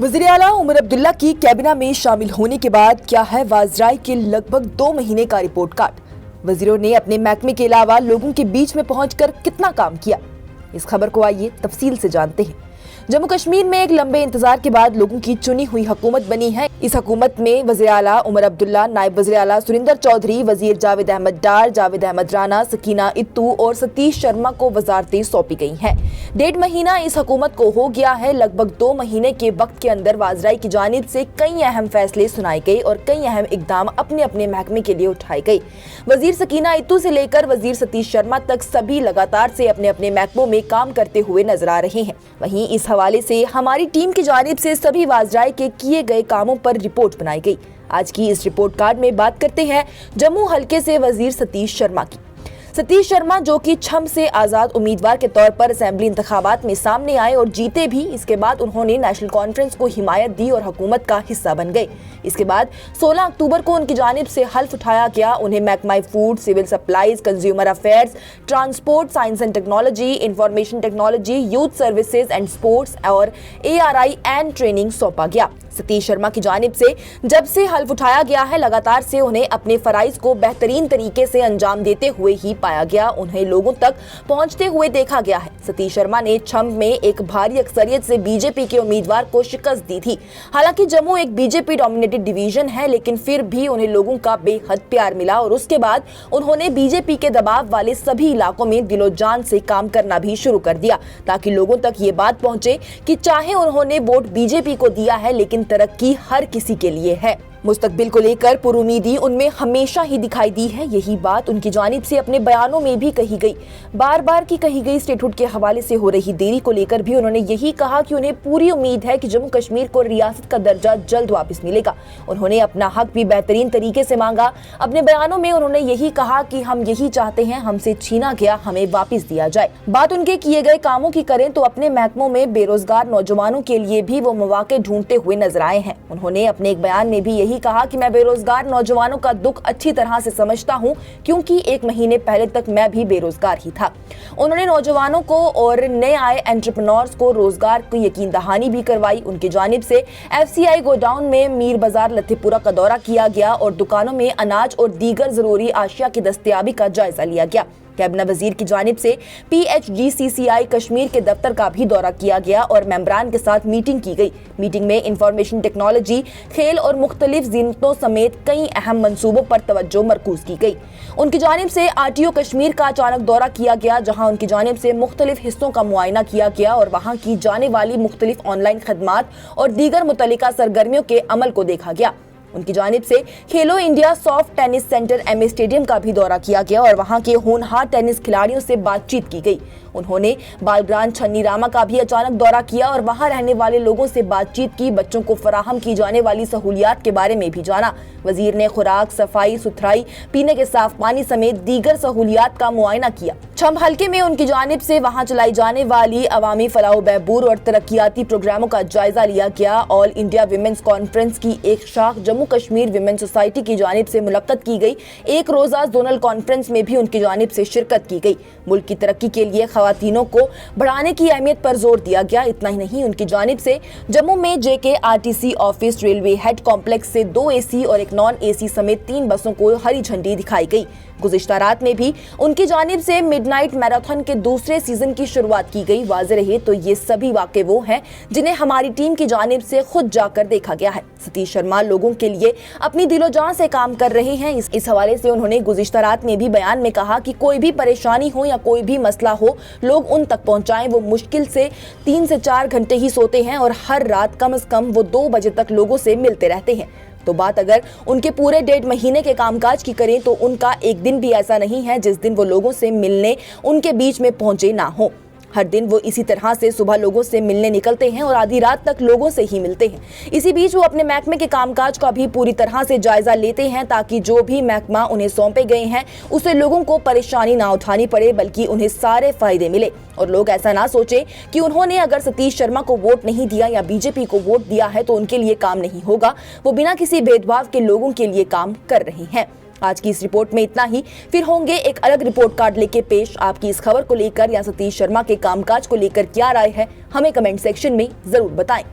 वज़ीर आला उमर अब्दुल्ला की कैबिनेट में शामिल होने के बाद क्या है वाजराई के लगभग 2 महीने का रिपोर्ट कार्ड। वजीरों ने अपने महकमे के अलावा लोगों के बीच में पहुंचकर कितना काम किया, इस खबर को आइए तफसील से जानते हैं। जम्मू कश्मीर में एक लंबे इंतजार के बाद लोगों की चुनी हुई हुकूमत बनी है। इस हुकूमत में वज़ीर आला उमर अब्दुल्ला, नायब वज़ीर आला सुरिंदर चौधरी, वज़ीर जावेद अहमद डार, जावेद अहमद राना, सकीना इत्तू और सतीश शर्मा को वजारतें सौंपी गई हैं। 1.5 महीना इस हुकूमत को हो गया है। लगभग 2 महीने के वक्त के अंदर वाजराई की जानिब से कई अहम फैसले सुनाए गए और कई अहम इकदाम अपने अपने महकमे के लिए उठाए गए। वज़ीर सकीना इत्तू से लेकर वज़ीर सतीश शर्मा तक सभी लगातार से अपने अपने महकमों में काम करते हुए नजर आ रहे हैं। वहीं इस हवाले से हमारी टीम की जानिब से सभी वाजराई के किए गए कामों पर रिपोर्ट बनाई गई। आज की इस रिपोर्ट कार्ड में बात करते हैं जम्मू हलके से वज़ीर सतीश शर्मा की। सतीश शर्मा जो कि छम से आज़ाद उम्मीदवार के तौर पर असेंबली इंतखाबात में सामने आए और जीते भी। इसके बाद उन्होंने नेशनल कॉन्फ्रेंस को हिमायत दी और हुकूमत का हिस्सा बन गए। इसके बाद 16 अक्टूबर को उनकी जानिब से हल्फ उठाया गया। उन्हें महकमा food, civil supplies, consumer affairs, transport, science and technology, information technology, youth services and sports और ARI एंड ट्रेनिंग सौंपा गया। सतीश शर्मा की जानिब से जब से हल्फ उठाया गया है, लगातार से उन्हें अपने फराइज को बेहतरीन तरीके से अंजाम देते हुए ही पाया गया। उन्हें लोगों तक पहुंचते हुए देखा गया है। सतीश शर्मा ने छम में एक भारी अक्सरियत से बीजेपी के उम्मीदवार को शिकस्त दी थी। हालांकि जम्मू एक बीजेपी डोमिनेटेड डिवीजन है, लेकिन फिर भी उन्हें लोगों का बेहद प्यार मिला और उसके बाद उन्होंने बीजेपी के दबाव वाले सभी इलाकों में दिलो जान से काम करना भी शुरू कर दिया, ताकि लोगों तक ये बात पहुंचे कि चाहे उन्होंने वोट बीजेपी को दिया है, लेकिन तरक्की हर किसी के लिए है। मुस्तकबिल को लेकर पुरुमीदी उनमें हमेशा ही दिखाई दी है। यही बात उनकी जानिब से अपने बयानों में भी कही गई। बार बार की कही गई स्टेटहुड के हवाले से हो रही देरी को लेकर भी उन्होंने यही कहा कि उन्हें पूरी उम्मीद है कि जम्मू कश्मीर को रियासत का दर्जा जल्द वापस मिलेगा। उन्होंने अपना हक भी बेहतरीन तरीके से मांगा। अपने बयानों में उन्होंने यही कहा कि हम यही चाहते हैं, हमसे छीना गया हमें वापस दिया जाए। बात उनके किए गए कामों की करें तो अपने महकमों में बेरोजगार नौजवानों के लिए भी वो मौके ढूंढते हुए नजर आए हैं। उन्होंने अपने एक बयान में भी कहा कि मैं बेरोजगार नौजवानों का दुख अच्छी तरह से समझता हूं, क्योंकि 1 महीने पहले तक मैं भी बेरोजगार ही था। उन्होंने नौजवानों को और नए आए एंटरप्रेन्योर्स को रोजगार की यकीन दहानी भी करवाई। उनकी जानिब से FCI गोडाउन में मीर बाजार लतीपुरा का दौरा किया गया और दुकानों में अनाज और दीगर जरूरी आशिया की दस्तयाबी का जायजा लिया गया। कैबिनेट वजीर की जानिब से PHGCCI कश्मीर के दफ्तर का भी दौरा किया गया और मेंबरान के साथ मीटिंग की गई। मीटिंग में इंफॉर्मेशन टेक्नोलॉजी, खेल और मुख्तलिफ ज़ीनतों समेत कई अहम मंसूबों पर तवज्जो मरकूज की गई। उनकी जानिब से RTO कश्मीर का अचानक दौरा किया गया, जहां उनकी जानिब से मुख्तलिफ हिस्सों का मुआयना किया गया और वहां की जाने वाली मुख्तलिफ ऑनलाइन खदमात और दीगर मुतल्लिका सरगर्मियों के अमल को देखा गया। उनकी जानिब से खेलो India soft tennis centre MA stadium का भी दौरा किया गया और वहां के होनहार टेनिस खिलाड़ियों से बातचीत की गई। उन्होंने बालग्राम छन्नी रामा का भी अचानक दौरा किया और वहां रहने वाले लोगों से बातचीत की। बच्चों को फराहम की जाने वाली सहूलियात के बारे में भी जाना। वजीर ने खुराक, सफाई सुथराई, पीने के साफ पानी समेत दीगर सहूलियात का मुआयना किया। छम हल्के में उनकी जानिब से वहां चलाई जाने वाली अवामी फलाह बहबूद और तरक्याती प्रोग्रामों का जायजा लिया गया। ऑल इंडिया विमेंस कॉन्फ्रेंस की एक शाख जम्मू कश्मीर विमेन सोसाइटी की जानिब से मुनक्कद की गई। एक रोजा जोनल कॉन्फ्रेंस में भी उनकी जानिब से शिरकत की गई। मुल्क की तरक्की के लिए खवातीनों को बढ़ाने की अहमियत पर जोर दिया गया। इतना ही नहीं, उनकी जानिब से जम्मू में JKRTC office, railway head complex से 2 AC और एक नॉन AC समेत 3 बसों को हरी झंडी दिखाई गई। गुज़िश्ता रात में भी उनकी जानिब से मिडनाइट मैराथन के दूसरे सीजन की शुरुआत की गई। वाज़ेह रहे तो ये सभी वाक़े वो हैं जिन्हें हमारी टीम की जानिब से खुद जाकर देखा गया है। सतीश शर्मा लोगों के लिए अपनी दिलो जान से काम कर रहे हैं। इस हवाले से उन्होंने गुज़िश्ता रात में भी बयान में कहा कि कोई भी परेशानी हो या कोई भी मसला हो, लोग उन तक पहुंचाएं। वो मुश्किल से 3 से 4 घंटे ही सोते हैं और हर रात कम से कम वो 2 बजे तक लोगों से मिलते रहते हैं। तो बात अगर उनके पूरे 1.5 महीने के कामकाज की करें तो उनका एक दिन भी ऐसा नहीं है जिस दिन वो लोगों से मिलने उनके बीच में पहुंचे ना हो। हर दिन वो इसी तरह से सुबह लोगों से मिलने निकलते हैं और आधी रात तक लोगों से ही मिलते हैं। इसी बीच वो अपने महकमे के कामकाज का भी पूरी तरह से जायजा लेते हैं, ताकि जो भी महकमा उन्हें सौंपे गए हैं उससे लोगों को परेशानी ना उठानी पड़े, बल्कि उन्हें सारे फायदे मिले और लोग ऐसा ना सोचे कि उन्होंने अगर सतीश शर्मा को वोट नहीं दिया या बीजेपी को वोट दिया है तो उनके लिए काम नहीं होगा। वो बिना किसी भेदभाव के लोगों के लिए काम कर रही हैं। आज की इस रिपोर्ट में इतना ही। फिर होंगे एक अलग रिपोर्ट कार्ड लेके पेश। आपकी इस खबर को लेकर या सतीश शर्मा के कामकाज को लेकर क्या राय है, हमें कमेंट सेक्शन में जरूर बताएं।